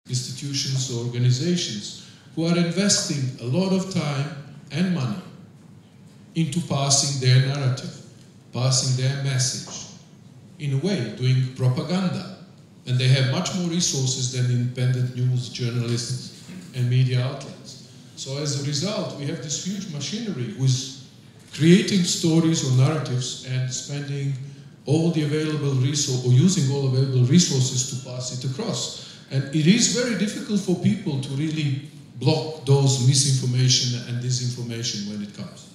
institutions or organizations who are investing a lot of time and money into passing their narrative, passing their message, in a way, doing propaganda. And they have much more resources than independent news journalists and media outlets. So as a result, we have this huge machinery who is creating stories or narratives and spending all the available resources, or using all available resources to pass it across. And it is very difficult for people to really block those misinformation and disinformation when it comes.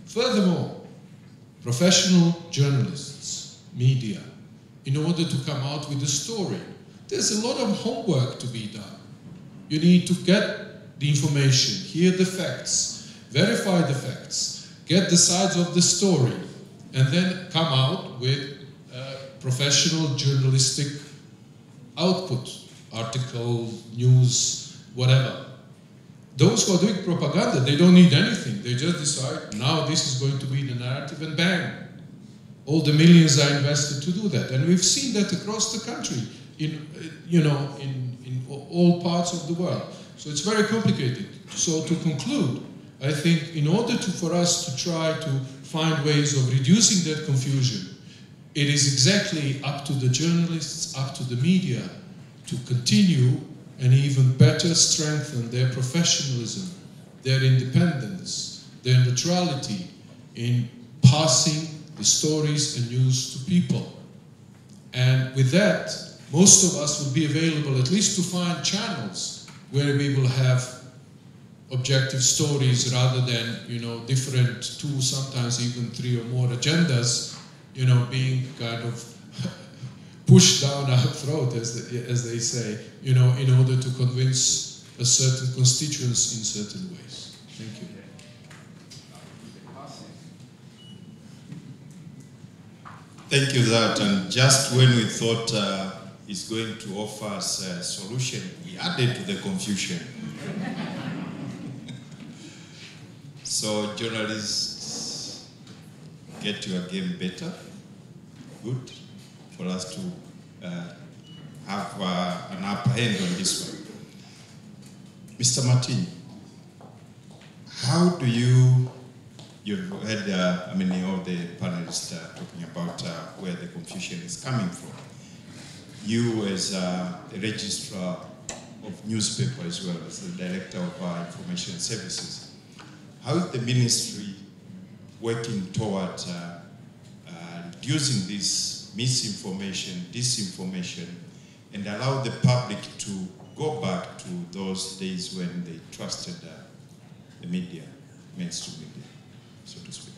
Furthermore, professional journalists, media, in order to come out with a story, there's a lot of homework to be done. You need to get the information, hear the facts, verify the facts, get the sides of the story, and then come out with professional journalistic output, article, news, whatever. Those who are doing propaganda, they don't need anything. They just decide, now this is going to be the narrative, and bang. All the millions are invested to do that. And we've seen that across the country, in all parts of the world. So it's very complicated. So to conclude, I think in order for us to try to find ways of reducing that confusion, it is exactly up to the journalists, up to the media, to continue and even better strengthen their professionalism, their independence, their neutrality in passing the stories and news to people. And with that, most of us will be available at least to find channels where we will have objective stories rather than, different two, sometimes even three or more agendas, being kind of pushed down our throat, as they say, in order to convince a certain constituents in certain ways. Thank you. Thank you, Zlatan. Just when we thought he's going to offer us a solution, he added to the confusion. So journalists, get your game better. Good for us to have an upper hand on this one. Mr. Matinyi, how do you've heard many of the panelists talking about where the confusion is coming from. You as a registrar of newspaper as well as the director of information services, how is the ministry working toward reducing this misinformation, disinformation, and allow the public to go back to those days when they trusted the media, mainstream media, so to speak?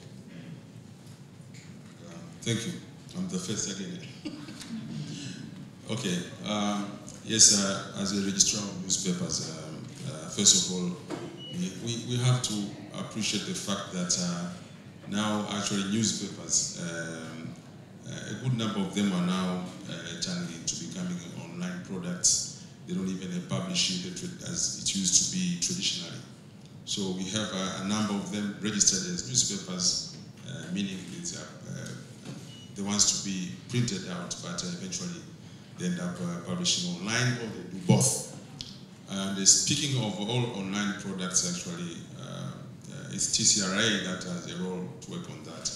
Thank you. I'm the first again. Okay. Yes, as a registrar of newspapers, first of all, we have to appreciate the fact that now actually newspapers, a good number of them are now turning into becoming online products. They don't even publish it as it used to be traditionally. So we have a number of them registered as newspapers, meaning it's the ones to be printed out, but eventually they end up publishing online, or they do both. And speaking of all online products, actually, it's TCRA that has a role to work on that.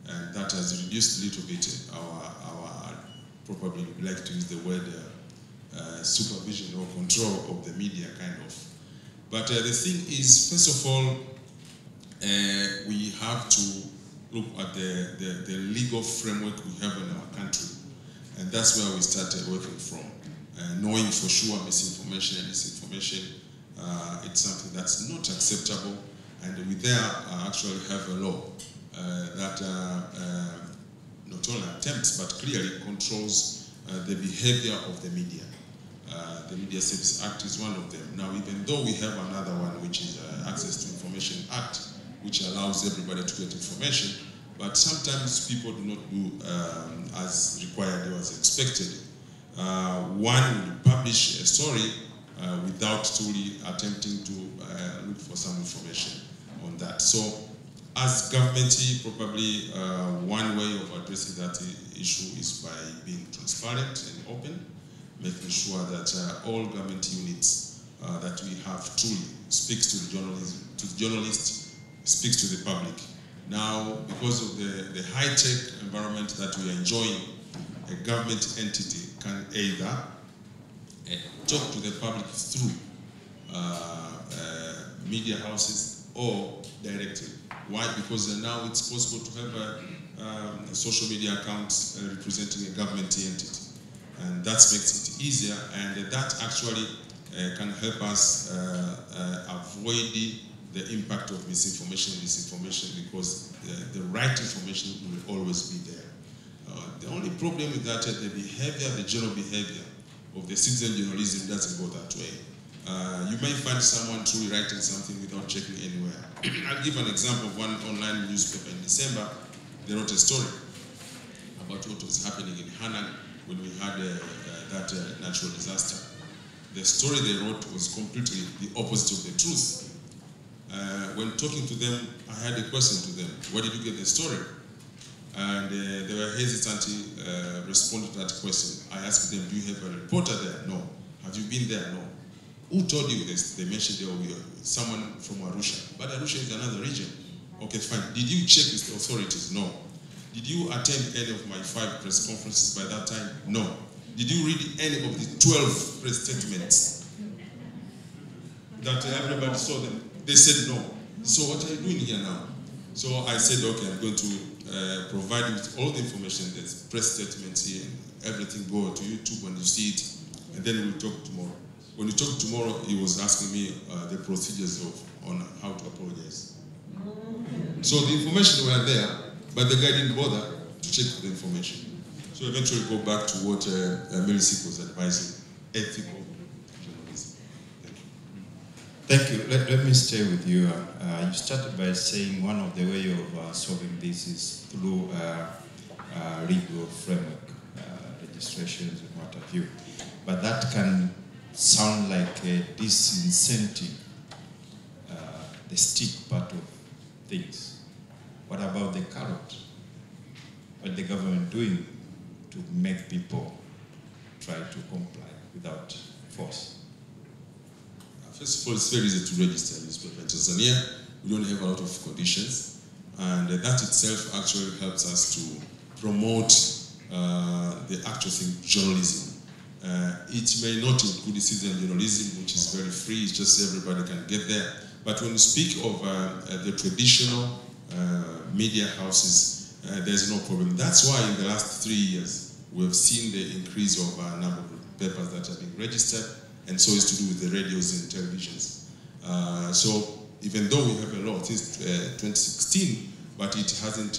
And that has reduced a little bit our probably would like to use the word supervision or control of the media, kind of. But the thing is, first of all, we have to look at the legal framework we have in our country. And that's where we started working from. Knowing for sure misinformation and disinformation, it's something that's not acceptable. And we there actually have a law that not only attempts, but clearly controls the behavior of the media. The Media Services Act is one of them. Now, even though we have another one, which is Access to Information Act, which allows everybody to get information, but sometimes people do not do as required or as expected. One will publish a story without truly attempting to look for some information on that. So, as government, probably one way of addressing that issue is by being transparent and open, making sure that all government units that we have truly speaks to the journalist, speaks to the public. Now, because of the high-tech environment that we are enjoying, a government entity can either talk to the public through media houses or directly. Why? Because now it's possible to have a social media account representing a government entity. And that makes it easier, and that actually can help us avoid the impact of misinformation and disinformation, because the right information will always be there. The only problem is that the behavior, the general behavior of the citizen journalism doesn't go that way. You may find someone truly writing something without checking anywhere. I'll give an example of one online newspaper in December. They wrote a story about what was happening in Hanang when we had that natural disaster. The story they wrote was completely the opposite of the truth. When talking to them, I had a question to them: where did you get the story? And they were hesitantly responding to that question. I asked them, do you have a reporter there? No. Have you been there? No. Who told you this? They mentioned there was someone from Arusha. But Arusha is another region. Okay, fine. Did you check with the authorities? No. Did you attend any of my 5 press conferences by that time? No. Did you read any of the 12 press statements that everybody saw them? They said no. So what are you doing here now? So I said, okay, I'm going to provide you with all the information. There's press statements here, and everything. Go to YouTube when you see it, and then we'll talk tomorrow. When we talk tomorrow, he was asking me the procedures on how to apologize. So the information were there, but the guy didn't bother to check the information. So eventually go back to what Melisik was advising, ethical journalism. Thank you. Let me stay with you. You started by saying one of the ways of solving this is through legal framework, registrations and what have you. But that can sound like a disincentive, the stick part of things. What about the carrot? What the government doing to make people try to comply without force? First of all, it's very easy to register a newspaper in Tanzania. We don't have a lot of conditions, and that itself actually helps us to promote the actual thing, journalism. It may not include citizen journalism, which is very free, it's just everybody can get there. But when you speak of the traditional media houses, there's no problem. That's why in the last 3 years, we have seen the increase of number of papers that have been registered, and so it's to do with the radios and televisions. So even though we have a law since 2016, but it hasn't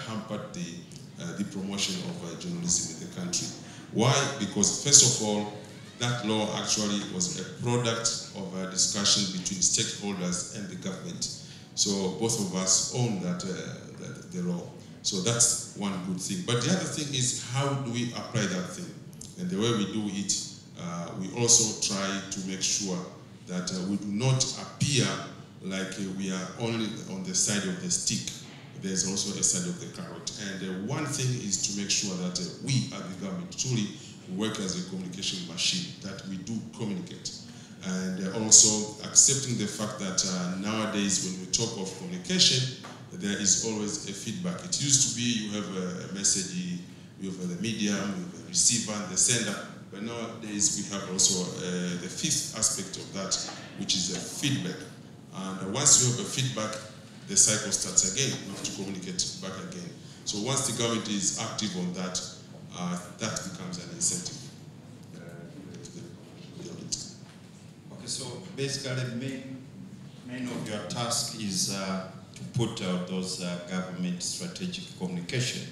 hampered the promotion of journalism in the country. Why? Because first of all, that law actually was a product of a discussion between stakeholders and the government. So both of us own the law. So that's one good thing. But the other thing is, how do we apply that thing? And the way we do it, we also try to make sure that we do not appear like we are only on the side of the stick. There's also a side of the carrot. And one thing is to make sure that we, as the government, truly work as a communication machine, that we do communicate. And also accepting the fact that nowadays when we talk of communication, there is always a feedback. It used to be you have a message, you have the medium, you have the receiver, and the sender. But nowadays we have also the 5th aspect of that, which is a feedback. And once you have a feedback, the cycle starts again. You have to communicate back again. So once the government is active on that, that becomes an incentive. Okay, so basically, main of your task is to put out those government strategic communication.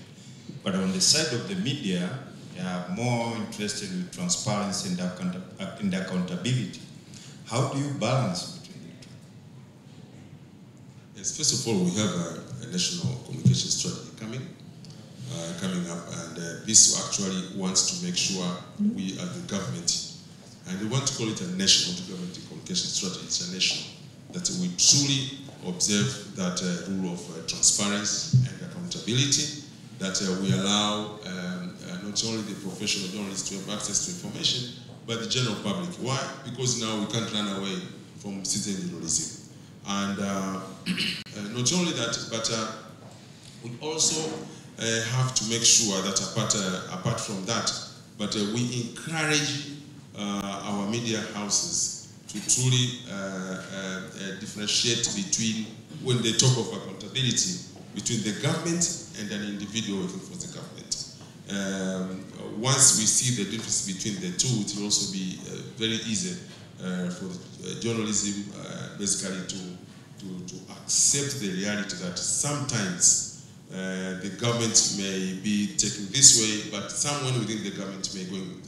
But on the side of the media, they are more interested in transparency and accountability. How do you balance between the two? Yes, first of all, we have a national communication strategy coming up, and this actually wants to make sure we are the government, and we want to call it a national government communication strategy. It's a national, that we truly observe that rule of transparency and accountability, that we allow not only the professional journalists to have access to information, but the general public. Why? Because now we can't run away from citizen journalism. And not only that, but we also have to make sure that apart from that, but we encourage our media houses to truly differentiate between, when they talk of accountability, between the government and an individual working for the government. Once we see the difference between the two, it will also be very easy for journalism basically to accept the reality that sometimes the government may be taking this way, but someone within the government may go in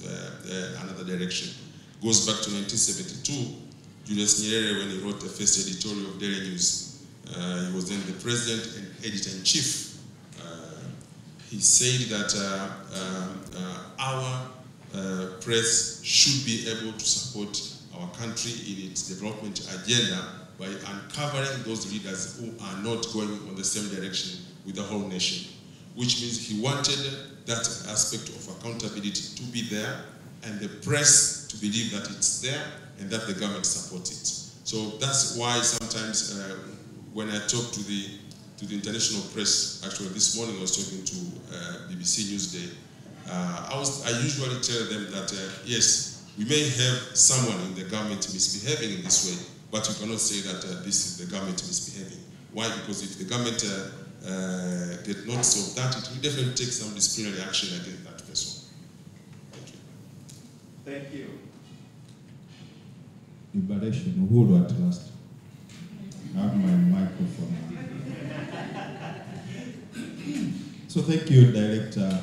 another direction. Goes back to 1972, Julius Nyerere, when he wrote the first editorial of Daily News. He was then the president and editor-in-chief. He said that our press should be able to support our country in its development agenda by uncovering those leaders who are not going on the same direction with the whole nation, which means he wanted that aspect of accountability to be there and the press to believe that it's there and that the government supports it. So that's why sometimes when I talk to the international press, actually this morning I was talking to BBC Newsday, I usually tell them that yes, we may have someone in the government misbehaving in this way, but you cannot say that this is the government misbehaving. Why? Because if the government get notice of that, it will definitely take some disciplinary action against that person. Thank you. Thank you. Liberation, Uhuru at last. I have my microphone. So thank you, Director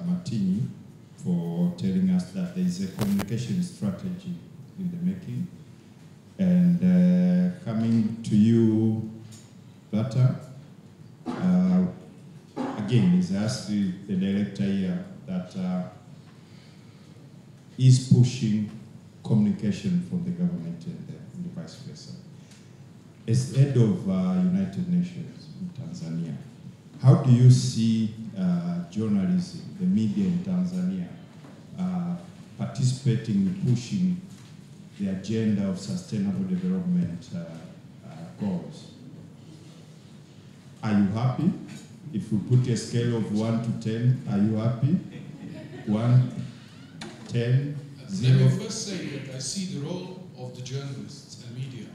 Matinyi, for telling us that there is a communication strategy in the making. And coming to you, Zlatan, again, is asking the director here that is pushing communication from the government and the vice versa. As head of United Nations in Tanzania, how do you see journalism, the media in Tanzania, participating in pushing the agenda of sustainable development goals? Are you happy? If we put a scale of 1 to 10, are you happy? 1, 10, 0? Let me first say that I see the role of the journalists and media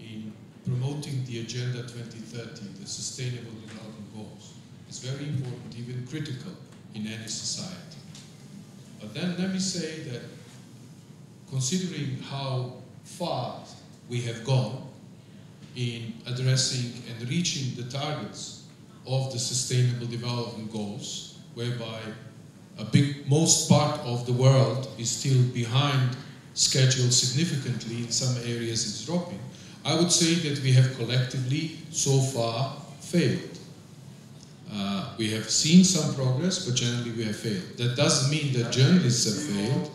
in promoting the Agenda 2030, the Sustainable Development Goals. It's very important, even critical in any society. But then let me say that considering how far we have gone in addressing and reaching the targets of the Sustainable Development Goals, whereby most part of the world is still behind schedule significantly, in some areas it's dropping, I would say that we have collectively so far failed. We have seen some progress, but generally we have failed. That doesn't mean that journalists have failed.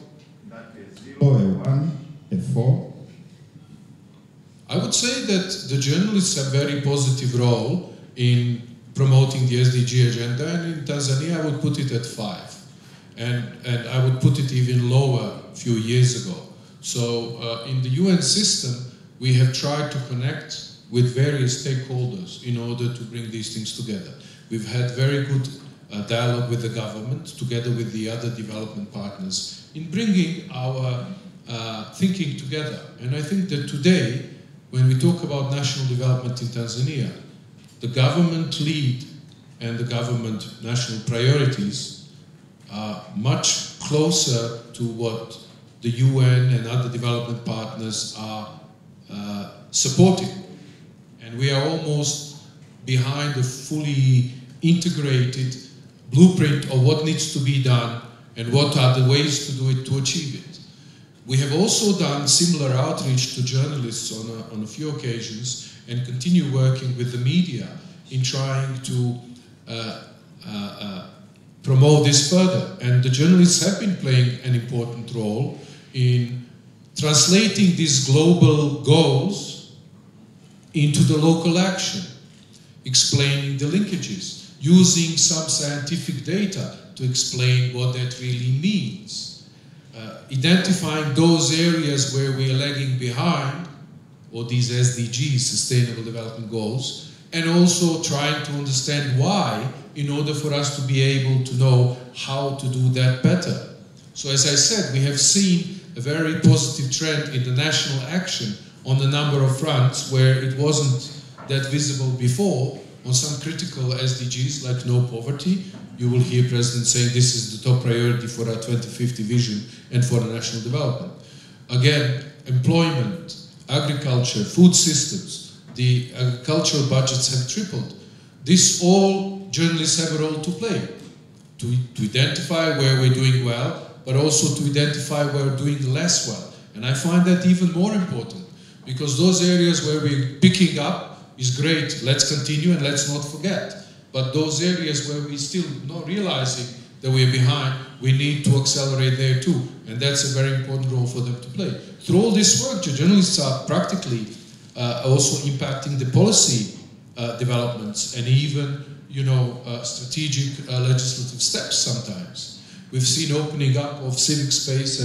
A 1, a 4. I would say that the journalists have a very positive role in promoting the SDG agenda, and in Tanzania I would put it at 5. And I would put it even lower a few years ago. So in the UN system, we have tried to connect with various stakeholders in order to bring these things together. We've had very good dialogue with the government, together with the other development partners, in bringing our thinking together. And I think that today, when we talk about national development in Tanzania, the government lead and the government national priorities are much closer to what the UN and other development partners are supporting. And we are almost behind a fully integrated blueprint of what needs to be done and what are the ways to do it to achieve it. We have also done similar outreach to journalists on a few occasions and continue working with the media in trying to promote this further. And the journalists have been playing an important role in translating these global goals into the local action, explaining the linkages. using some scientific data to explain what that really means. Identifying those areas where we are lagging behind, or these SDGs, Sustainable Development Goals, and also trying to understand why, in order for us to be able to know how to do that better. So as I said, we have seen a very positive trend in the national action on a number of fronts where it wasn't that visible before. On some critical SDGs like no poverty, you will hear President saying this is the top priority for our 2050 vision and for the national development. Again, employment, agriculture, food systems, the agricultural budgets have tripled. This all journalists have a role to play, to identify where we're doing well, but also to identify where we're doing less well. And I find that even more important, because those areas where we're picking up is great, let's continue and let's not forget. But those areas where we're still not realizing that we're behind, we need to accelerate there too. And that's a very important role for them to play. Through all this work, journalists are practically also impacting the policy developments and even, strategic legislative steps sometimes. We've seen opening up of civic space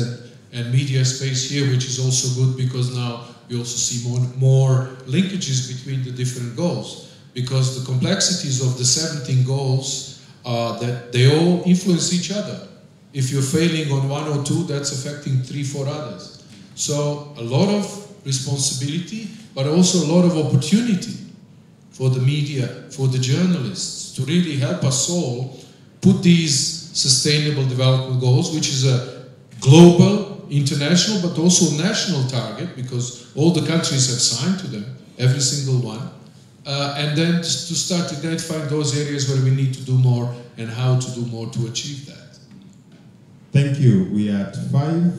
and media space here, which is also good because now we also see more linkages between the different goals, because the complexities of the 17 goals are that they all influence each other. If you're failing on one or two, that's affecting 3-4 others. So a lot of responsibility, but also a lot of opportunity for the media, for the journalists, to really help us all put these sustainable development goals, which is a global, international, but also national target, because all the countries have signed to them, every single one, and then to start identifying those areas where we need to do more and how to do more to achieve that. Thank you. We are at 5.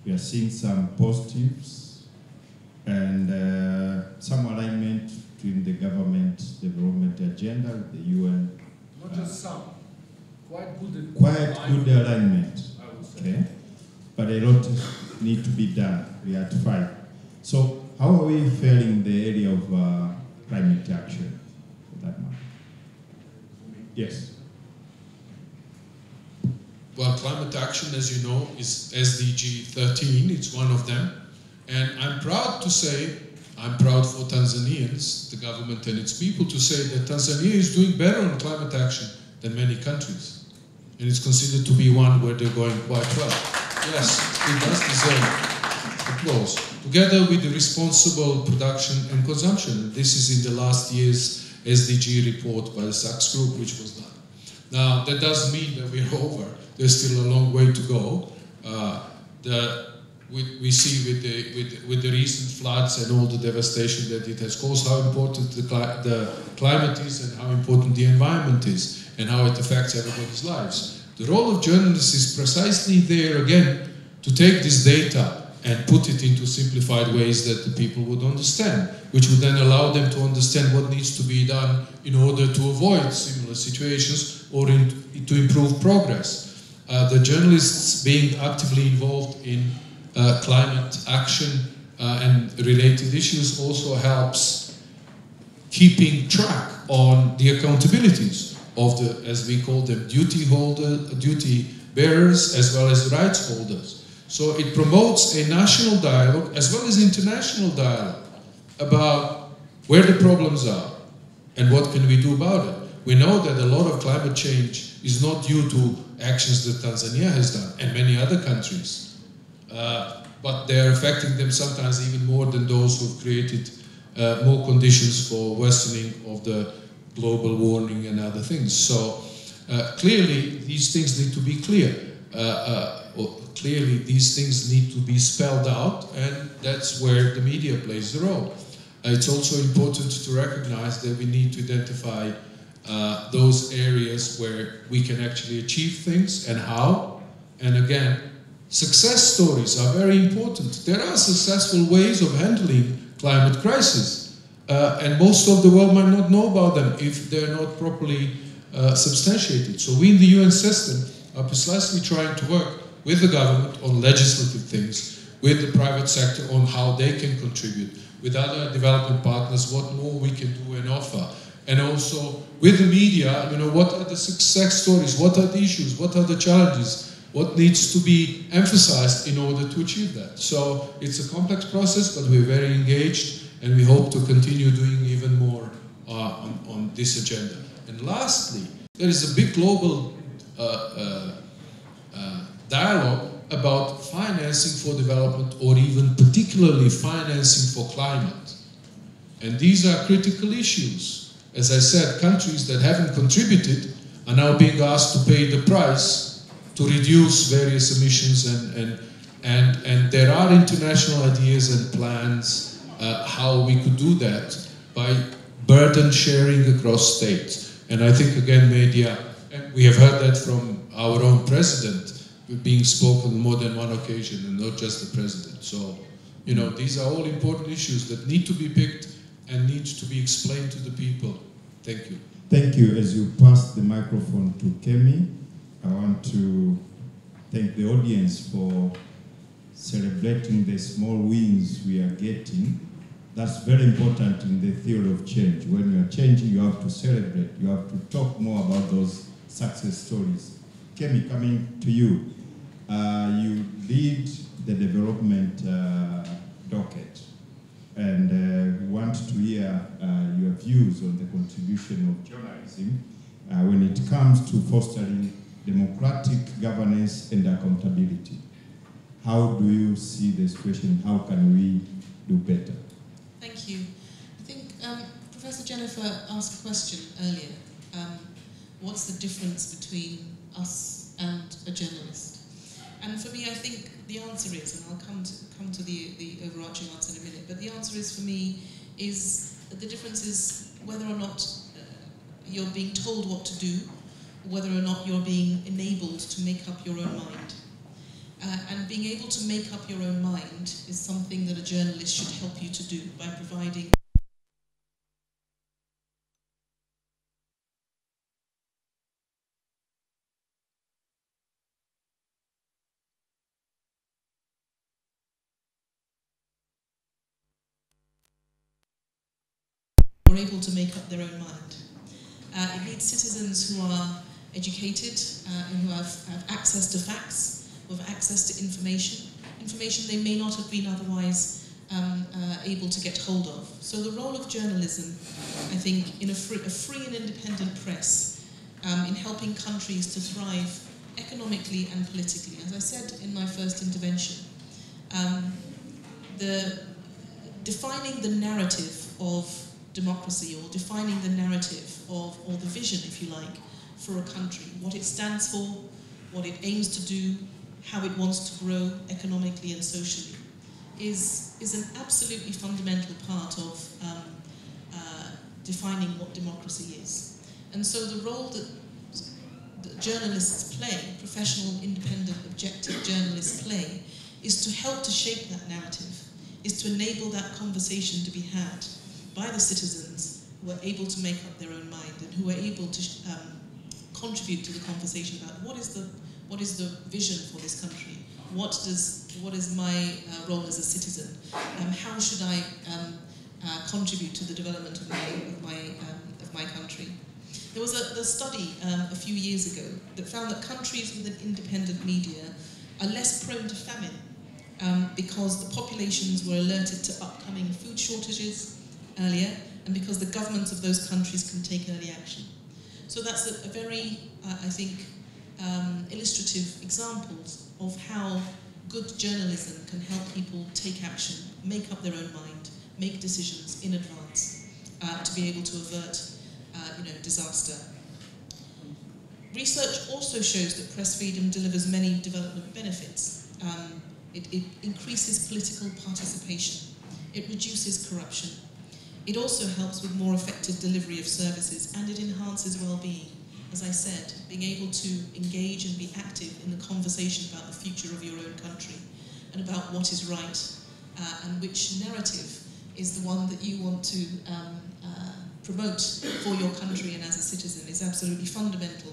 We are seeing some positives and some alignment between the government development agenda with the UN. Not just some, quite good alignment. I would say. Okay. But a lot need to be done. We are at 5. So how are we faring in the area of climate action, for that matter? Yes. Well, climate action, as you know, is SDG 13. It's one of them. And I'm proud to say, I'm proud for Tanzanians, the government and its people, to say that Tanzania is doing better on climate action than many countries. And it's considered to be one where they're going quite well. Yes, it does deserve applause. Together with the responsible production and consumption. This is in the last year's SDG report by the Sachs Group, which was done. Now, that doesn't mean that we're over. There's still a long way to go. We see with the recent floods and all the devastation that it has caused, how important the climate is and how important the environment is and how it affects everybody's lives. The role of journalists is precisely there again to take this data and put it into simplified ways that the people would understand, which would then allow them to understand what needs to be done in order to avoid similar situations or to improve progress. The journalists being actively involved in climate action and related issues also helps keeping track on the accountabilities of the, as we call them, duty bearers as well as rights holders. So it promotes a national dialogue as well as international dialogue about where the problems are and what can we do about it. We know that a lot of climate change is not due to actions that Tanzania has done and many other countries, but they're affecting them sometimes even more than those who've created more conditions for worsening of the global warming and other things. So clearly these things need to be clear. Clearly these things need to be spelled out, and that's where the media plays a role. It's also important to recognize that we need to identify those areas where we can actually achieve things and how. And again, success stories are very important. There are successful ways of handling climate crisis, and most of the world might not know about them if they're not properly substantiated. So we in the UN system are precisely trying to work with the government on legislative things, with the private sector on how they can contribute, with other development partners what more we can do and offer, and also with the media, you know, what are the success stories, what are the issues, what are the challenges, what needs to be emphasized in order to achieve that. So it's a complex process, but we're very engaged, and we hope to continue doing even more on this agenda. And lastly, there is a big global dialogue about financing for development, or even particularly financing for climate. And these are critical issues. As I said, countries that haven't contributed are now being asked to pay the price to reduce various emissions, and there are international ideas and plans how we could do that by burden sharing across states. And I think, again, media, and we have heard that from our own president, being spoken on more than one occasion, and not just the president. So, you know, these are all important issues that need to be picked and need to be explained to the people. Thank you. Thank you. As you pass the microphone to Kemi, I want to thank the audience for celebrating the small wins we are getting. That's very important in the theory of change. When you are changing, you have to celebrate. You have to talk more about those success stories. Kemi, coming to you. You lead the development docket, and we want to hear your views on the contribution of journalism when it comes to fostering democratic governance and accountability. How do you see the situation? How can we do better? Thank you. I think Professor Jeniffer asked a question earlier. What's the difference between us and a journalist? And for me, I think the answer is, and I'll come to the overarching answer in a minute, but the answer is, for me, is the difference is whether or not you're being told what to do, whether or not you're being enabled to make up your own mind. And being able to make up your own mind is something that a journalist should help you to do by providing are able to make up their own mind. It needs citizens who are educated and who have access to facts, who have access to information they may not have been otherwise able to get hold of. So the role of journalism, I think, in a free and independent press, in helping countries to thrive economically and politically. As I said in my first intervention, defining the narrative of democracy, or defining the narrative of, or the vision, if you like, for a country, what it stands for, what it aims to do, how it wants to grow economically and socially, is an absolutely fundamental part of defining what democracy is. And so the role that journalists play, professional, independent, objective journalists play, is to help to shape that narrative, is to enable that conversation to be had by the citizens who are able to make up their own mind and who are able to contribute to the conversation about what is the vision for this country, what is my role as a citizen, how should I contribute to the development of my country. There was a study a few years ago that found that countries with an independent media are less prone to famine because the populations were alerted to upcoming food shortages earlier, and because the governments of those countries can take early action. So that's a very, I think, illustrative examples of how good journalism can help people take action, make up their own mind, make decisions in advance to be able to avert disaster. Research also shows that press freedom delivers many development benefits. It increases political participation. It reduces corruption. It also helps with more effective delivery of services, and it enhances well-being. As I said, being able to engage and be active in the conversation about the future of your own country and about what is right and which narrative is the one that you want to promote for your country and as a citizen is absolutely fundamental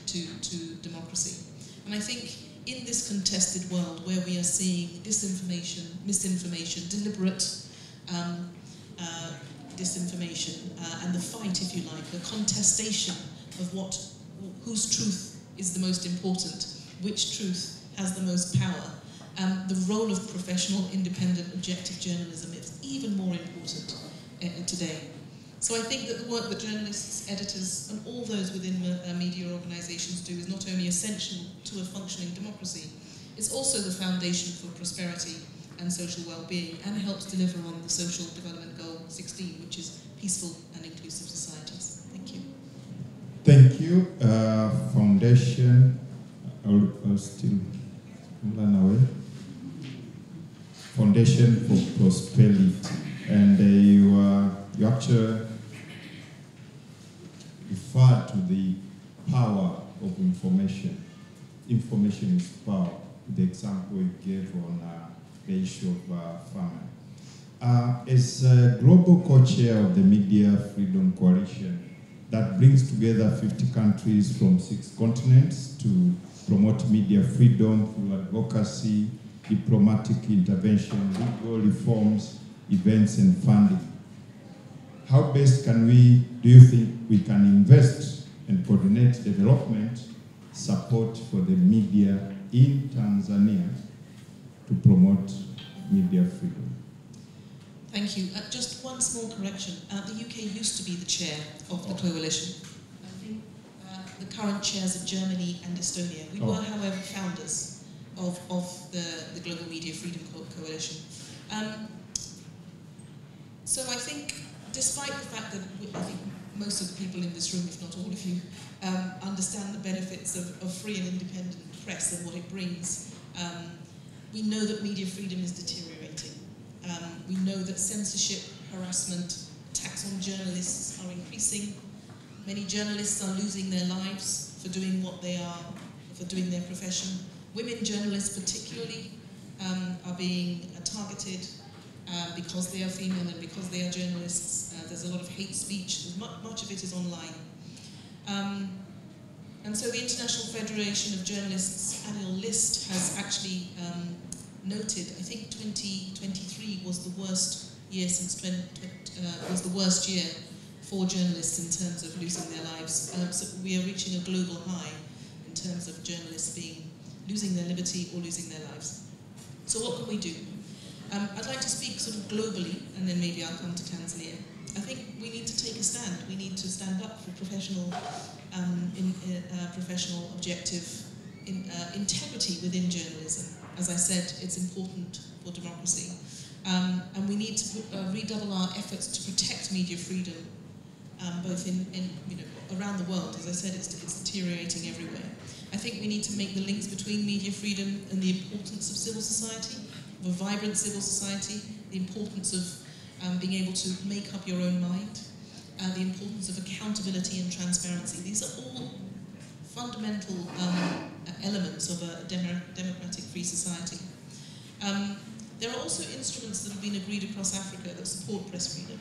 to democracy. And I think in this contested world where we are seeing disinformation, misinformation, deliberate disinformation and the fight, if you like, the contestation of whose truth is the most important, which truth has the most power. The role of professional, independent, objective journalism is even more important today. So I think that the work that journalists, editors, and all those within media organizations do is not only essential to a functioning democracy, it's also the foundation for prosperity and social well-being, and helps deliver on the Social Development Goal 16, which is peaceful and inclusive societies. Thank you. Thank you. Foundation, I'll still run away. Foundation for Prosperity, and you actually refer to the power of information. Information is power. The example you gave on the issue of farming. As a global co-chair of the Media Freedom Coalition that brings together 50 countries from 6 continents to promote media freedom through advocacy, diplomatic intervention, legal reforms, events, and funding. How best do you think we can invest and coordinate development support for the media in Tanzania to promote media freedom? Thank you. Just one small correction. The UK used to be the chair of the coalition. I think the current chairs are Germany and Estonia. We were, however, founders of the Global Media Freedom Coalition. So I think, despite the fact that I think most of the people in this room, if not all of you, understand the benefits of free and independent press and what it brings, we know that media freedom is deteriorating. We know that censorship, harassment, attacks on journalists are increasing. Many journalists are losing their lives for doing what they are, for doing their profession. Women journalists particularly are being targeted because they are female and because they are journalists. There's a lot of hate speech. Much of it is online. And so the International Federation of Journalists annual list has actually noted, I think 2023 was the worst year was the worst year for journalists in terms of losing their lives. So we are reaching a global high in terms of journalists losing their liberty or losing their lives. So what can we do? I'd like to speak sort of globally, and then maybe I'll come to Tanzania. I think we need to take a stand. We need to stand up for professional, professional objective integrity within journalism. As I said, it's important for democracy. And we need to redouble our efforts to protect media freedom, both around the world. As I said, it's deteriorating everywhere. I think we need to make the links between media freedom and the importance of civil society, of a vibrant civil society, the importance of being able to make up your own mind, the importance of accountability and transparency. These are all fundamental elements of a democratic free society. There are also instruments that have been agreed across Africa that support press freedom.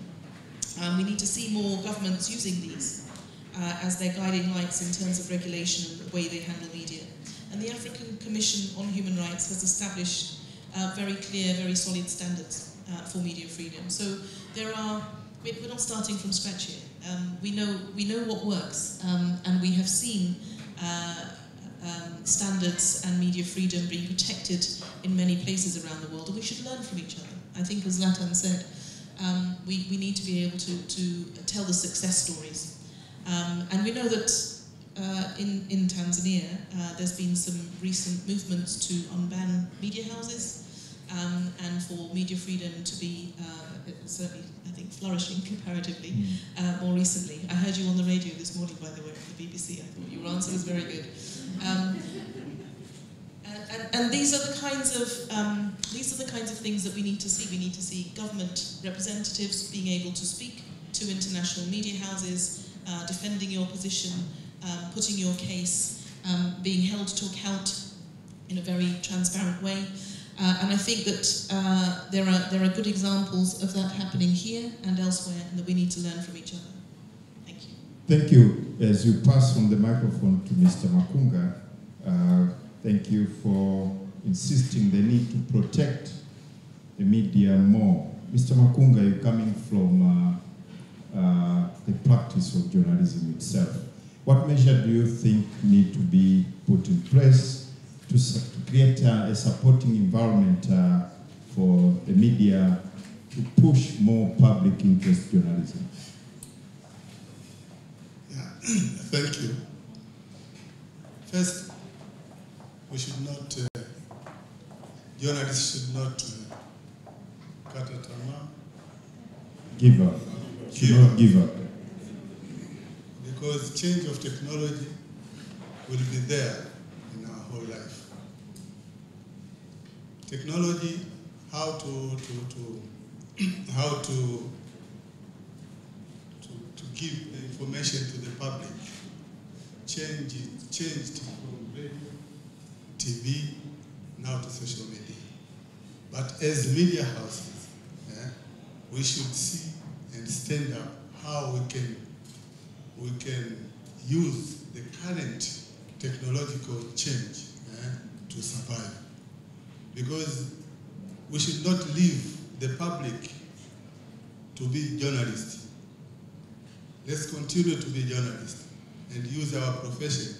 We need to see more governments using these as their guiding lights in terms of regulation and the way they handle media. And the African Commission on Human Rights has established very clear, very solid standards for media freedom. So we're not starting from scratch here. We know what works, and we have seen standards and media freedom being protected in many places around the world, and we should learn from each other. I think, as Zlatan said, we need to be able to tell the success stories. And we know that in Tanzania, there's been some recent movements to unban media houses and for media freedom to be certainly, I think, flourishing comparatively more recently. I heard you on the radio this morning, by the way, from the BBC. I thought your answer was very good. And these are the kinds of things that we need to see. We need to see government representatives being able to speak to international media houses, defending your position, putting your case, being held to account in a very transparent way. And I think that there are good examples of that happening here and elsewhere, and that we need to learn from each other. Thank you. Thank you. As you pass on the microphone to Mr. Makunga, thank you for insisting the need to protect the media more. Mr. Makunga, you're coming from the practice of journalism itself. What measure do you think need to be put in place to create a supporting environment for the media to push more public interest journalism? Yeah, thank you. First, we should not, journalists should not cut a tama. Give up. Should not give up. Because change of technology will be there in our whole life. Technology, how to give the information to the public, changed from radio, TV, now to social media. But as media houses, we should see and stand up how we can use the current technological change to survive. Because we should not leave the public to be journalists. Let's continue to be journalists and use our profession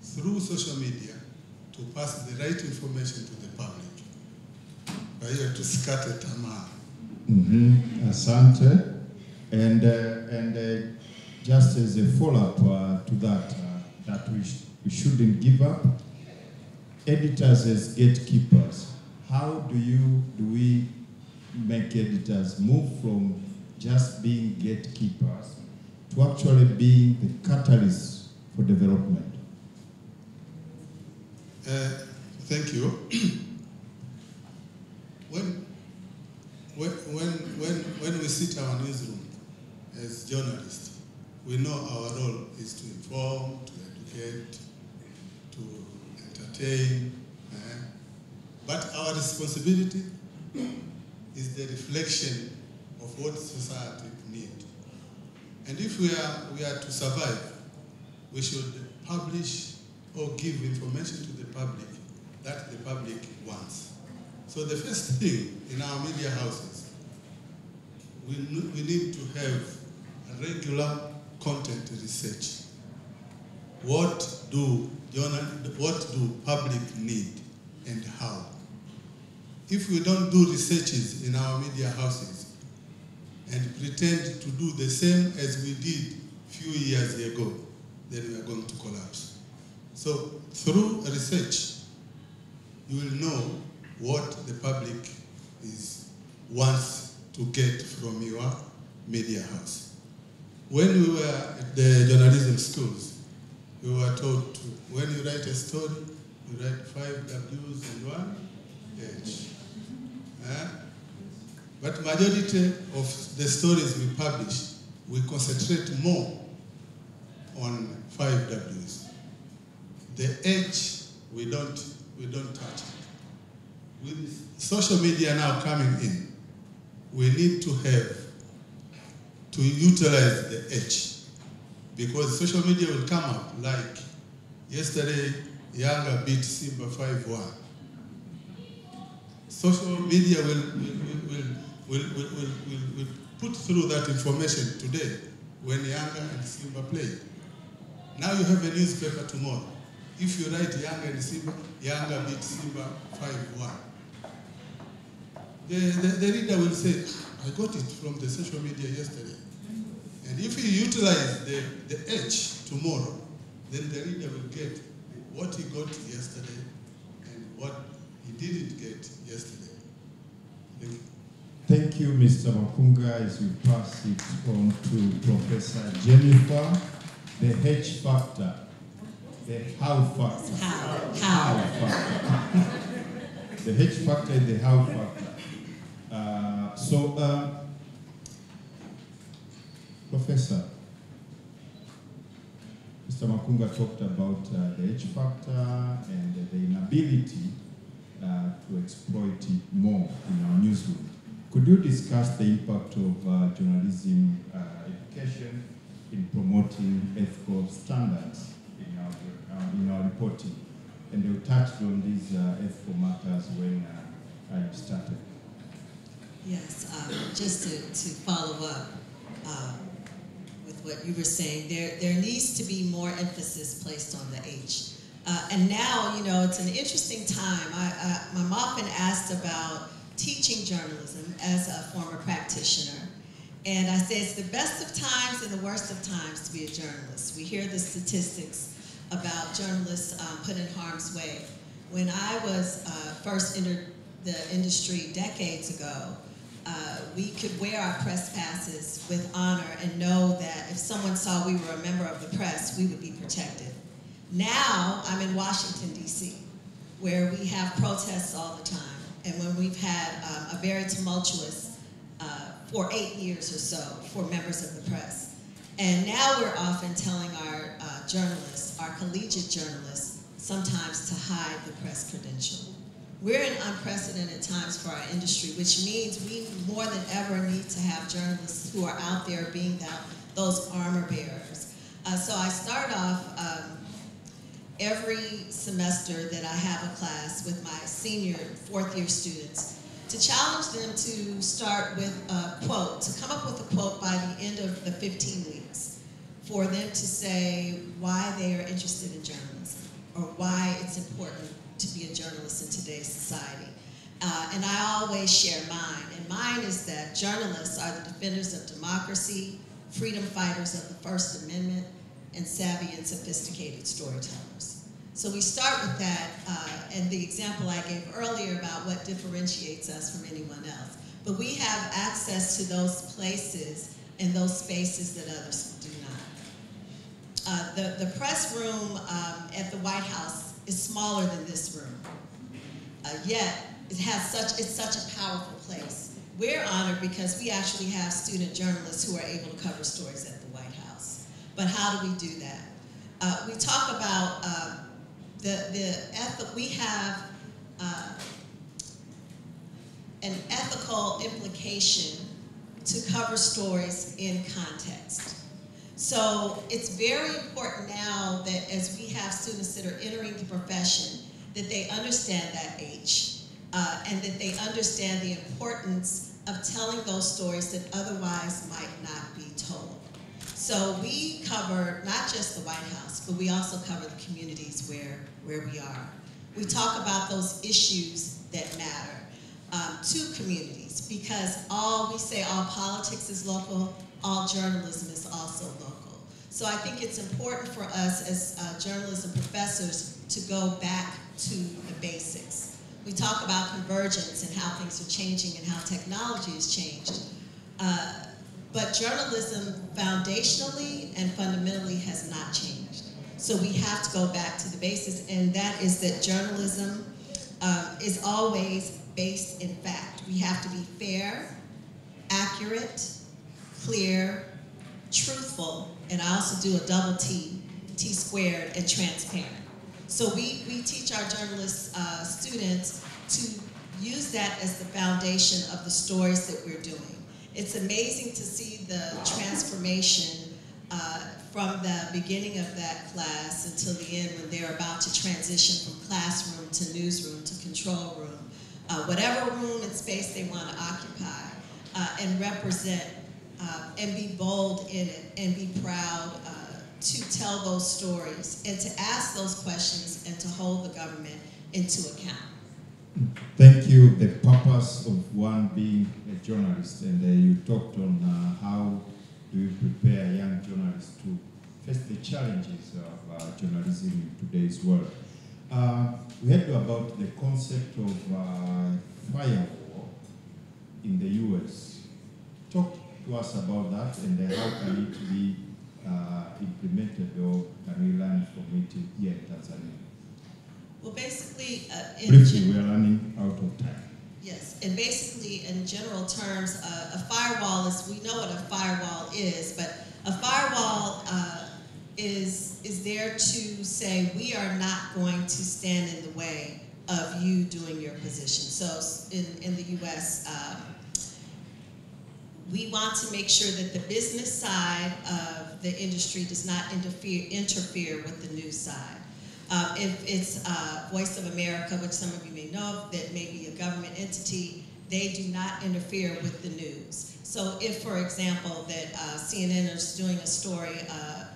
through social media to pass the right information to the public. By here to scatter tamaa. Asante. And just as a follow-up to that, that we shouldn't give up. Editors as gatekeepers, how do we make editors move from just being gatekeepers to actually being the catalyst for development? Thank you. When we sit in our newsroom as journalists, we know our role is to inform, to educate, to entertain, but our responsibility is the reflection of what society needs. And if we are to survive, we should publish or give information to the public that the public wants. So the first thing in our media houses, we need to have a regular content research. What do public need and how? If we don't do researches in our media houses and pretend to do the same as we did a few years ago, then we are going to collapse. So through research, you will know what the public wants to get from your media house. When we were at the journalism schools, we were taught to, when you write a story, you write 5 W's and 1 H. But majority of the stories we publish, we concentrate more on 5 W's. The H, we don't touch it. With social media now coming in, we need to utilize the H, because social media will come up like yesterday, Yanga beat Simba 5-1. Social media will put through that information today when Yanga and Simba play. Now you have a newspaper tomorrow. If you write Yanga and Simba, Yanga beat Simba 5-1. The reader will say, I got it from the social media yesterday. And if you utilize the H tomorrow, then the reader will get what he got yesterday and what he didn't get yesterday. Thank you. Thank you, Mr. Makunga, as we pass it on to Professor Jeniffer. The H factor, the how factor. How factor. The H factor and the how factor. Professor, Mr. Makunga talked about the H factor and the inability to exploit it more in our newsroom. Could you discuss the impact of journalism education in promoting ethical standards in our reporting? And you touched on these ethical matters when you started. Yes, just to follow up, what you were saying. There needs to be more emphasis placed on the H. And now, you know, it's an interesting time. I'm often asked about teaching journalism as a former practitioner. And I say it's the best of times and the worst of times to be a journalist. We hear the statistics about journalists put in harm's way. When I was first entered the industry decades ago, we could wear our press passes with honor and know that if someone saw we were a member of the press, we would be protected. Now, I'm in Washington, D.C., where we have protests all the time, and when we've had a very tumultuous for 8 years or so for members of the press. And now we're often telling our journalists, our collegiate journalists, sometimes to hide the press credential. We're in unprecedented times for our industry, which means we more than ever need to have journalists who are out there being those armor bearers. So I start off every semester that I have a class with my senior fourth-year students to challenge them to start with a quote, to come up with a quote by the end of the 15 weeks, for them to say why they are interested in journalism or why it's important to be a journalist in today's society. And I always share mine, and mine is that journalists are the defenders of democracy, freedom fighters of the First Amendment, and savvy and sophisticated storytellers. So we start with that, and the example I gave earlier about what differentiates us from anyone else. But we have access to those places and those spaces that others do not. The press room at the White House is smaller than this room, yet it's such a powerful place. We're honored because we actually have student journalists who are able to cover stories at the White House. But how do we do that? We talk about we have an ethical implication to cover stories in context. So it's very important now that as we have students that are entering the profession, that they understand that H, and that they understand the importance of telling those stories that otherwise might not be told. So we cover not just the White House, but we also cover the communities where we are. We talk about those issues that matter to communities, because we say all politics is local, all journalism is also local. So I think it's important for us as journalism professors to go back to the basics. We talk about convergence and how things are changing and how technology has changed. But journalism foundationally and fundamentally has not changed. So we have to go back to the basis, and that is that journalism is always based in fact. We have to be fair, accurate, clear, truthful, and I also do a double T, T squared, and transparent. So we teach our journalist students to use that as the foundation of the stories that we're doing. It's amazing to see the transformation from the beginning of that class until the end, when they're about to transition from classroom to newsroom to control room, whatever room and space they want to occupy, and represent and be bold in it and be proud to tell those stories and to ask those questions and to hold the government into account. Thank you. The purpose of one being a journalist, and you talked on how do you prepare young journalists to face the challenges of journalism in today's world. We heard about the concept of firewall in the US. Talk to us about that, and how can it be implemented, or can we learn from it here in Tanzania? Well, basically, briefly, we are running out of time. Yes, and basically, in general terms, a firewall is, we know what a firewall is, but a firewall is there to say we are not going to stand in the way of you doing your position. So in the U.S., we want to make sure that the business side of the industry does not interfere with the news side. If it's Voice of America, which some of you may know, that may be a government entity, they do not interfere with the news. So if, for example, that CNN is doing a story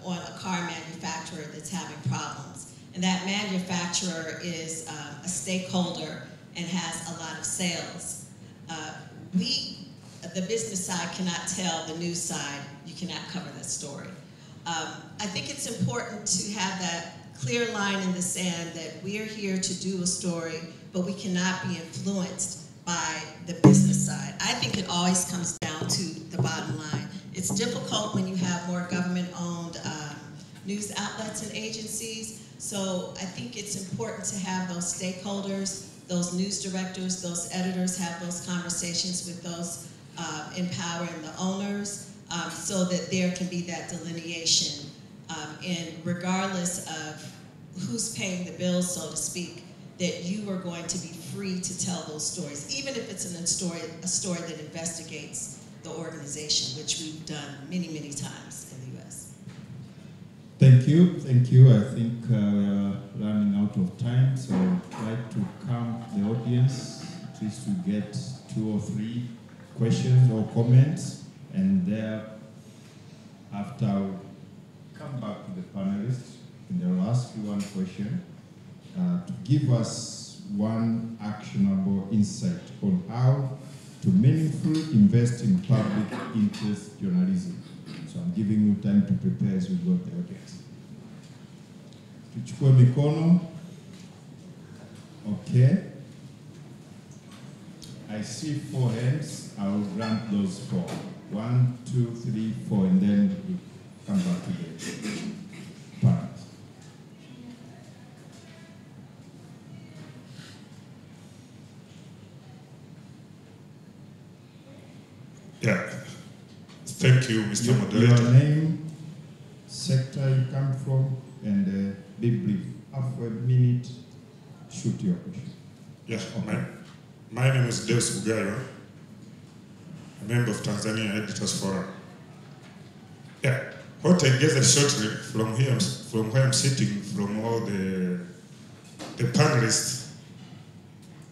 on a car manufacturer that's having problems, and that manufacturer is a stakeholder and has a lot of sales, the business side cannot tell the news side, you cannot cover that story. I think it's important to have that clear line in the sand that we are here to do a story, but we cannot be influenced by the business side. I think it always comes down to the bottom line. It's difficult when you have more government-owned news outlets and agencies, so I think it's important to have those stakeholders, those news directors, those editors, have those conversations with those in power and the owners, so that there can be that delineation. And regardless of who's paying the bills, so to speak, that you are going to be free to tell those stories, even if it's a story that investigates the organization, which we've done many, many times in the US. Thank you. I think we are running out of time, so I'd like to calm the audience, just to get 2 or 3 questions or comments, and thereafter I'll come back to the panelists, and they'll ask you one question to give us one actionable insight on how to meaningfully invest in public interest journalism. So I'm giving you time to prepare as we go to the audience. Tuchukue mikono. Okay. I see 4 hands. I'll grant those 4. 1, 2, 3, 4, and then we come back to the panel. Yeah. Thank you, Mr. Moderator. Your name, sector you come from, and be brief. Half a minute, shoot your question. Yeah, my name is Deus Bugayo, a member of Tanzania Editors Forum. Yeah, what I gathered shortly from here, from where I'm sitting, from all the panelists,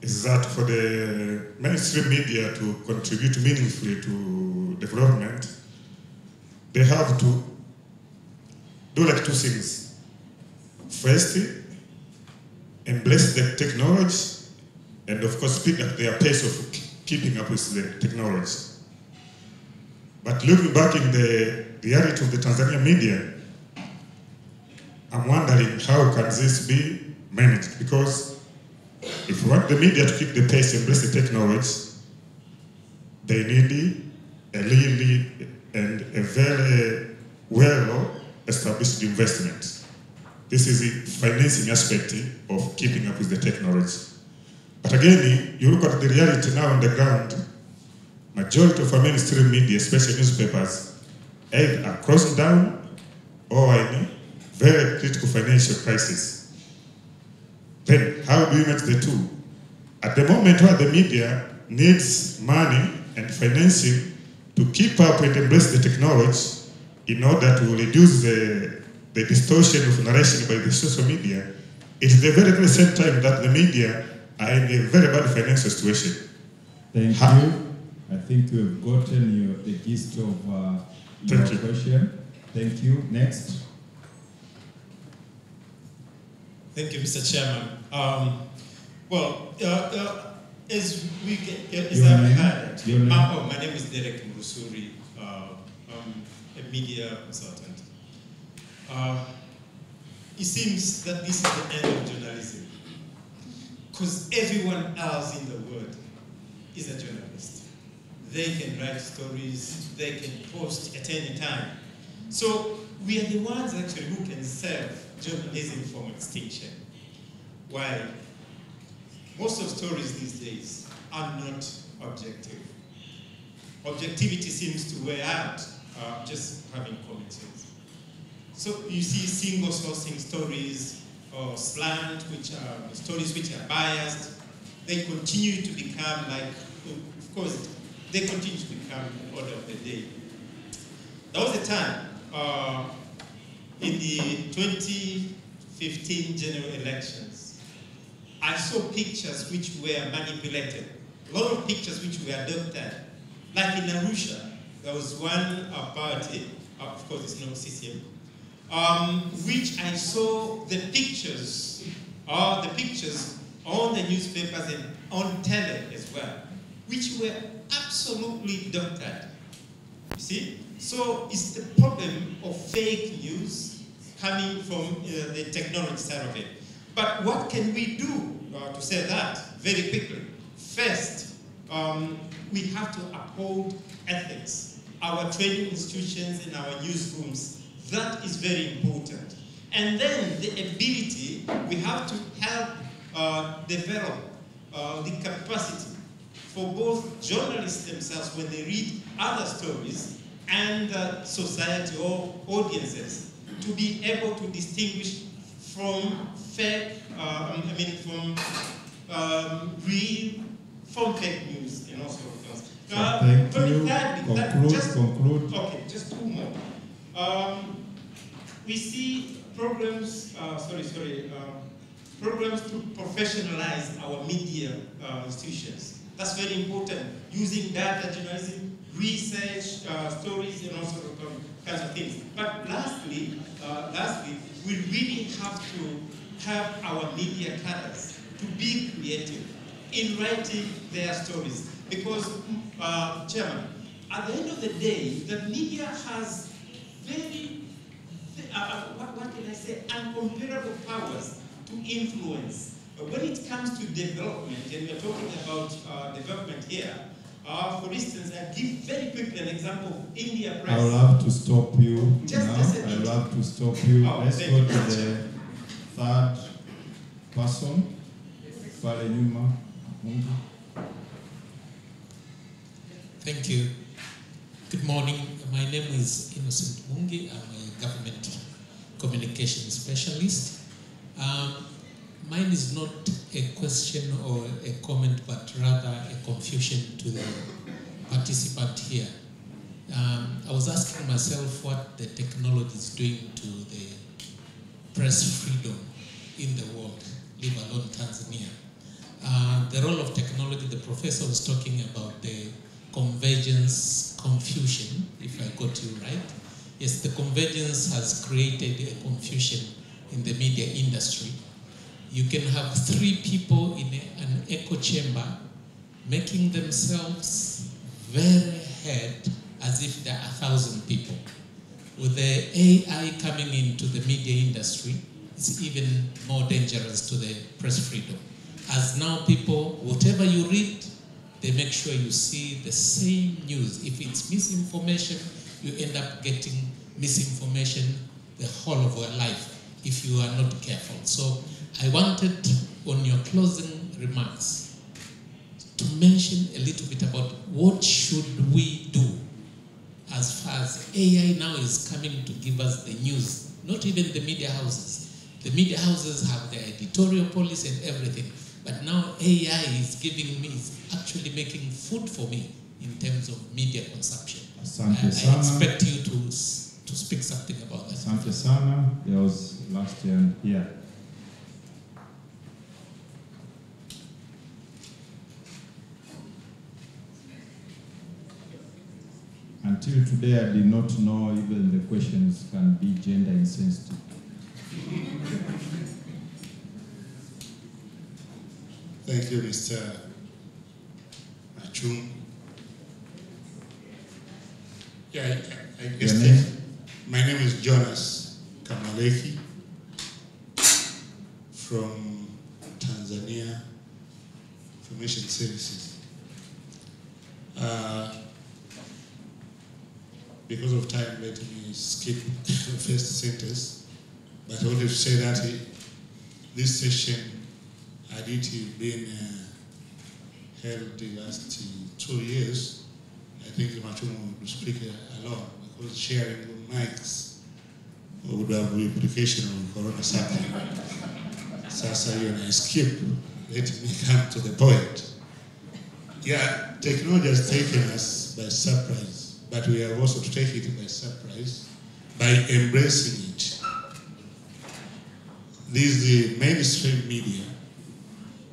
is that for the mainstream media to contribute meaningfully to development, they have to do like 2 things. First, embrace the technology, and of course speed up their pace of keeping up with the technology. But looking back in the reality of the Tanzania media, I'm wondering how can this be managed? Because if you want the media to keep the pace, embrace the technology, they need a really and a very well-established investment. This is the financing aspect of keeping up with the technology. But again, you look at the reality now on the ground, majority of our mainstream media, especially newspapers, either are closing down or are in very critical financial crisis. Then how do we match the 2? At the moment where the media needs money and financing to keep up and embrace the technology in order to reduce the distortion of narration by the social media, it's the very same time that the media are in a very bad financial situation. Thank you. I think you have gotten the gist of your question. Thank you. Next. Thank you, Mr. Chairman. As we get, as I've heard, my name is Derek Murusuri. I'm a media consultant. It seems that this is the end of journalism, because everyone else in the world is a journalist. They can write stories, they can post at any time. So we are the ones actually who can save journalism from extinction. While most of stories these days are not objective. Objectivity seems to wear out, just having comments. So you see single sourcing stories or slant, which are stories which are biased. They continue to become like, of course, they continue to become the order of the day. There was a time in the 2015 general elections, I saw pictures which were manipulated a lot of pictures which were adopted. Like in Arusha, there was one party, of course it's not CCM, which I saw the pictures on the newspapers and on tele as well, which were absolutely doctored. You see? So it's the problem of fake news coming from the technology side of it. But what can we do to say that very quickly? First, we have to uphold ethics. Our training institutions and our newsrooms, that is very important. And then the ability, we have to help develop the capacity for both journalists themselves when they read other stories and society or audiences to be able to distinguish from fake, from fake news and all sorts of things. Thank you. Conclude. Okay, just two more. We see programs, programs to professionalize our media institutions. That's very important. Using data journalism, research, stories, and all sorts of kinds of things. But lastly, we really have to have our media cadres to be creative in writing their stories. Because, Chairman, at the end of the day, the media has very, what can I say, uncomparable powers to influence. When it comes to development, and we're talking about development here, for instance, I'll give very quickly an example of India Press. I will have to stop you now. I will have to stop you. Let's go to the third person. Pale nyuma. Thank you. Good morning. My name is Innocent Mungi. I'm a government communication specialist. Mine is not a question or a comment, but rather a confusion to the participant here. I was asking myself what the technology is doing to the press freedom in the world, leave alone Tanzania. The role of technology, the professor was talking about the convergence confusion, if I got you right. Yes, the convergence has created a confusion in the media industry. You can have 3 people in an echo chamber making themselves very heard as if there are 1,000 people. With the AI coming into the media industry, it's even more dangerous to the press freedom. As now people, whatever you read, they make sure you see the same news. If it's misinformation, you end up getting misinformation the whole of your life if you are not careful. So I wanted, on your closing remarks, to mention a little bit about what should we do as far as AI now is coming to give us the news, not even the media houses. The media houses have their editorial policy and everything, but now AI is giving me, is actually making food for me in terms of media consumption. Asante I sana. expect you to speak something about that. Asante sana. There was last year here. Until today, I did not know even the questions can be gender insensitive. Thank you, Mr. Achum. Yeah, I guess my name is Jonas Kamaleki from Tanzania Information Services. Because of time, let me skip the first sentence. But I wanted to say that this session had it been held the last 2 years, I think Makunga would speak alone, because sharing mics would have implication on Corona something. Sasa you and I skip. Let me come to the point. Yeah, technology has taken us by surprise, but we have also to take it by surprise by embracing it. This is the mainstream media.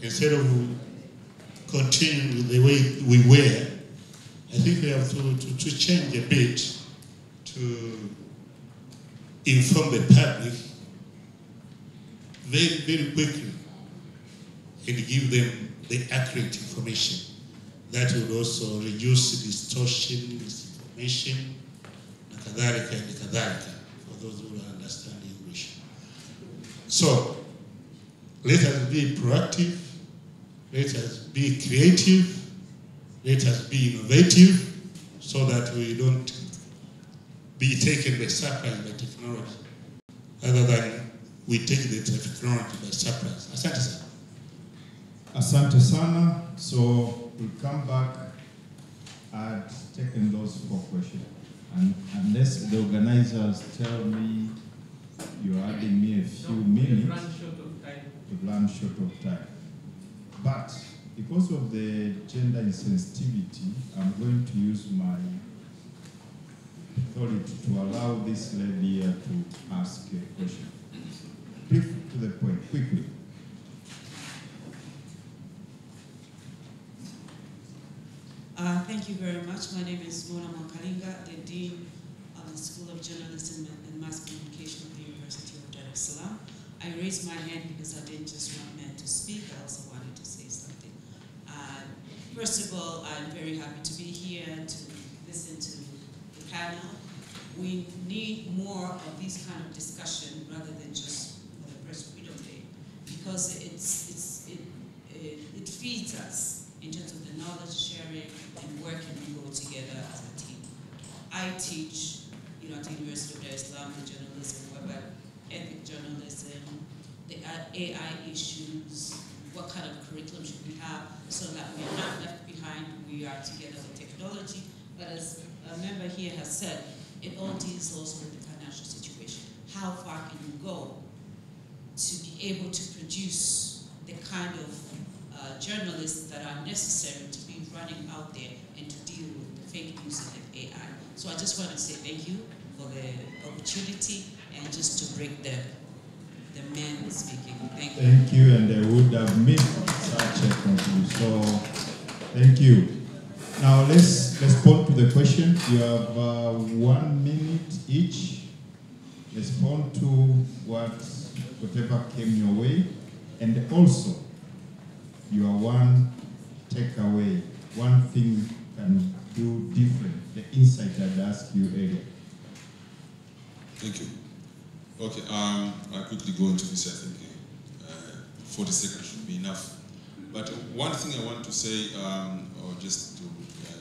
Instead of continue the way we were, I think we have to change a bit to inform the public very, very quickly and give them the accurate information. That would also reduce distortion, misinformation, and kadhalika, for those who understand English. So, let us be proactive, let us be creative, let us be innovative, so that we don't be taken by surprise by technology, other than we take the technology by surprise. Asante sana. Asante sana. So we'll come back and taking those 4 questions. And unless the organizers tell me you're adding me a few minutes, we've run short of time. But because of the gender insensitivity, I'm going to use my authority to allow this lady here to ask a question. Brief to the point, quickly. Thank you very much. My name is Mona Mwakalinga, the Dean of the School of Journalism and Mass Communication at the University of Dar es Salaam. I raised my hand because I didn't just want men to speak, I also wanted to say something. First of all, I'm very happy to be here to listen to the panel. We need more of these kind of discussion rather than just the Press Freedom Day, because it feeds us in terms of the knowledge sharing and working we go together as a team. I teach, at the University of Dar es Salaam, the journalism, web, ethic journalism, the AI issues, what kind of curriculum should we have so that we're not left behind, we are together with technology. But as a member here has said, it all deals also with the financial situation. How far can you go to be able to produce the kind of journalists that are necessary to be running out there and to deal with the fake news and the AI. So I just want to say thank you for the opportunity and just to bring the men speaking. Thank you. Thank you, and I would have missed such a contribution. So, thank you. Now let's respond to the question. You have 1 minute each. Respond to whatever came your way, and also your one takeaway, one thing you can do different, the insight I'd asked you earlier. Thank you. Okay, I'll quickly go into this. I think 40 seconds should be enough. But one thing I want to say, or just to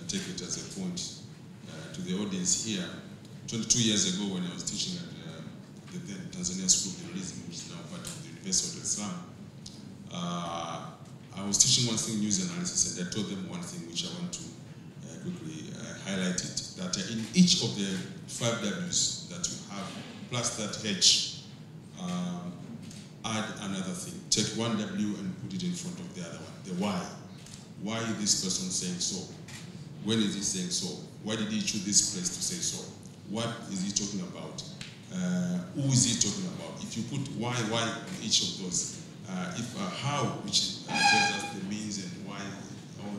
take it as a point to the audience here, 22 years ago when I was teaching at the then Tanzania School of Journalism, which is now part of the University of Dar es Salaam, I was teaching one thing, news analysis, and I told them one thing which I want to quickly highlight it, that in each of the 5 W's that you have, plus that H, add another thing. Take one W and put it in front of the other one, the why. Why is this person saying so? When is he saying so? Why did he choose this place to say so? What is he talking about? Who is he talking about? If you put why on each of those, how, which tells us the means and why, or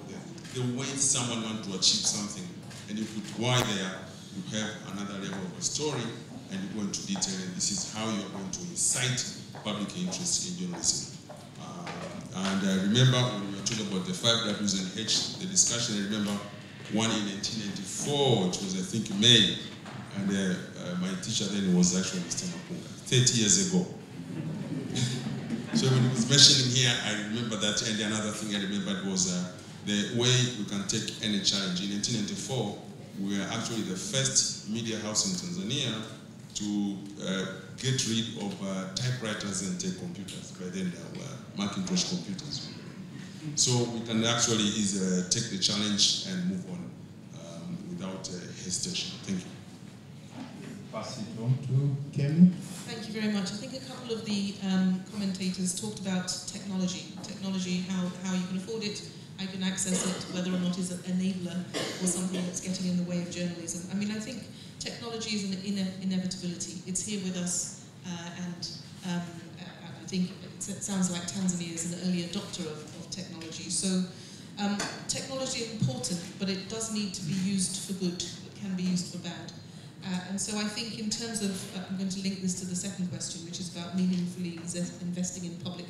the way someone wants to achieve something, and you put why there, you have another level of a story, and you go into detail, and this is how you're going to incite public interest in journalism. And I remember when we were talking about the 5 W's and H, the discussion, I remember one in 1994, which was, I think, May, and my teacher then was actually Mr. Makunga, 30 years ago. So when he was mentioning here, I remember that, and another thing I remembered was the way we can take any challenge. In 1994, we were actually the first media house in Tanzania to get rid of typewriters and take computers. By then, there were Macintosh computers. So we can actually take the challenge and move on without hesitation. Thank you. Pass it on to Kemi. Thank you very much. I think a couple of the commentators talked about technology, how you can afford it, how you can access it, whether or not it's an enabler or something that's getting in the way of journalism. I mean, I think technology is an inevitability. It's here with us, and I think it sounds like Tanzania is an early adopter of technology. So Technology is important, but it does need to be used for good. It can be used for bad. And so I think in terms of, I'm going to link this to the second question, which is about meaningfully investing in public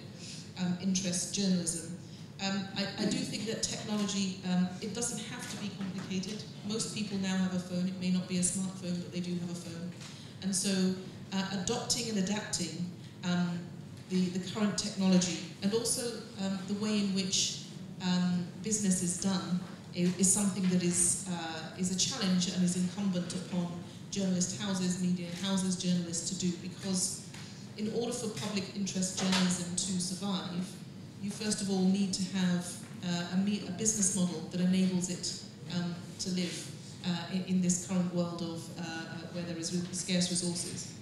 interest journalism. I do think that technology, it doesn't have to be complicated. Most people now have a phone. It may not be a smartphone, but they do have a phone. And so adopting and adapting the current technology, and also the way in which business is done is something that is a challenge and is incumbent upon journalist houses, media houses, journalists to do, because in order for public interest journalism to survive, you first of all need to have a business model that enables it to live in this current world of where there is scarce resources.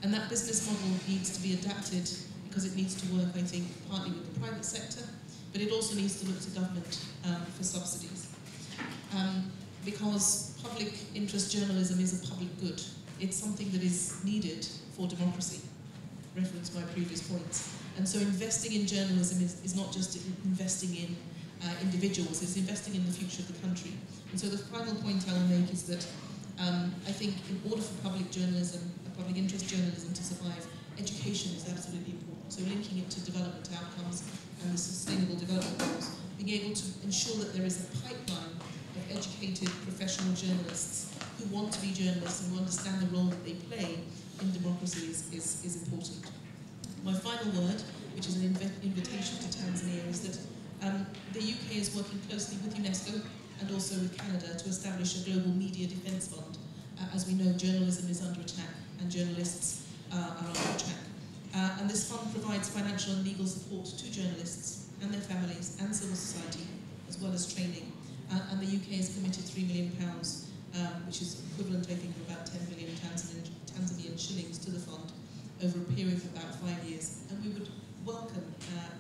And that business model needs to be adapted because it needs to work, I think, partly with the private sector, but it also needs to look to government for subsidies. Because public interest journalism is a public good. It's something that is needed for democracy, reference my previous points. And so investing in journalism is not just investing in individuals, it's investing in the future of the country. And so the final point I will make is that I think in order for public journalism, public interest journalism to survive, education is absolutely important. So linking it to development outcomes and the sustainable development goals, being able to ensure that there is a pipeline of educated professional journalists who want to be journalists and who understand the role that they play in democracy is important. My final word, which is an invitation to Tanzania, is that the UK is working closely with UNESCO and also with Canada to establish a global media defence fund. As we know, journalism is under attack and journalists are under attack. And this fund provides financial and legal support to journalists and their families and civil society, as well as training. And the UK has committed £3 million, which is equivalent, I think, to about 10 million Tanzanian shillings to the fund over a period of about 5 years. And we would welcome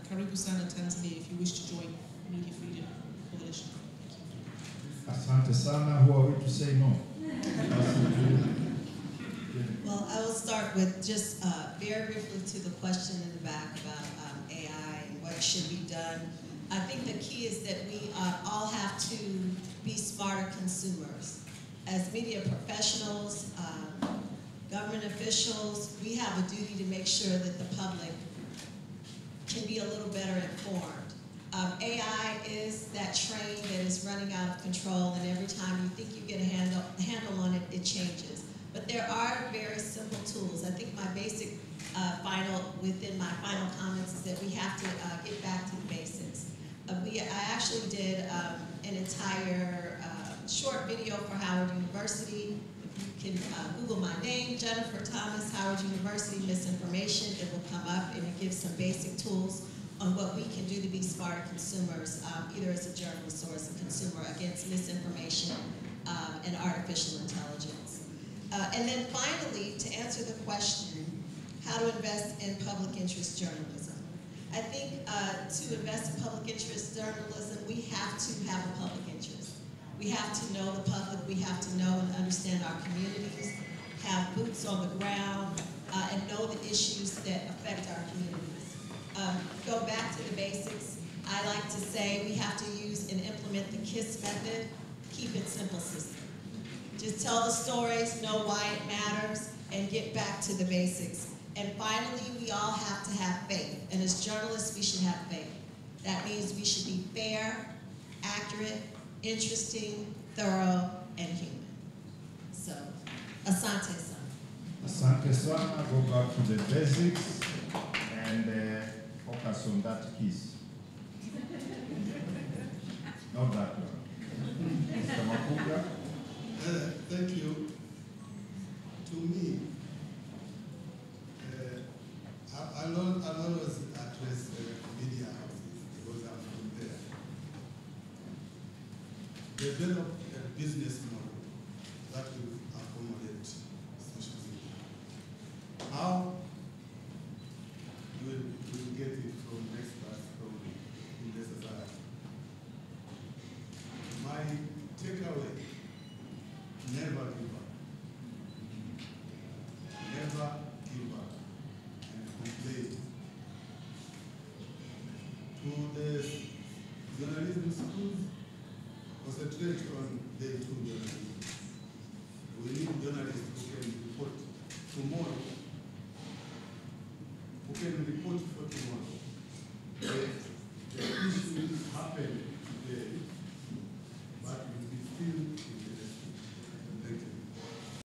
Karibu Sana Tanzania if you wish to join the Media Freedom Coalition. Asante sana. Who are we to say no? Well, I will start with just very briefly to the question in the back about AI and what should be done. I think the key is that we all have to be smarter consumers. As media professionals, government officials, we have a duty to make sure that the public can be a little better informed. AI is that train that is running out of control, and every time you think you get a handle on it, it changes. But there are very simple tools. I think my basic within my final comments is that we have to get back to the basics. I actually did an entire short video for Howard University. If you can Google my name, Jeniffer Thomas, Howard University Misinformation, it will come up and it gives some basic tools on what we can do to be smarter consumers, either as a journalist or as a consumer, against misinformation and artificial intelligence. And then finally, to answer the question, how to invest in public interest journalism. I think to invest in public interest journalism, we have to have a public interest. We have to know the public, we have to know and understand our communities, have boots on the ground, and know the issues that affect our communities. Go back to the basics. I like to say we have to use and implement the KISS method, keep it simple system. Just tell the stories, know why it matters, and get back to the basics. And finally, we all have to have faith. And as journalists, we should have faith. That means we should be fair, accurate, interesting, thorough, and human. So, asante sana. Asante sana. Go back to the basics and focus on that kiss. Not that one. Mr. Makunga. Thank you. To me, I'll always address media houses because I'm from there. Develop a business model that will accommodate social media. How you will get it from experts from in the society. My takeaway: never give up. Never give up and complain. To the journalism schools, on day 2 journalism. We need journalists who can report tomorrow, who can report for tomorrow.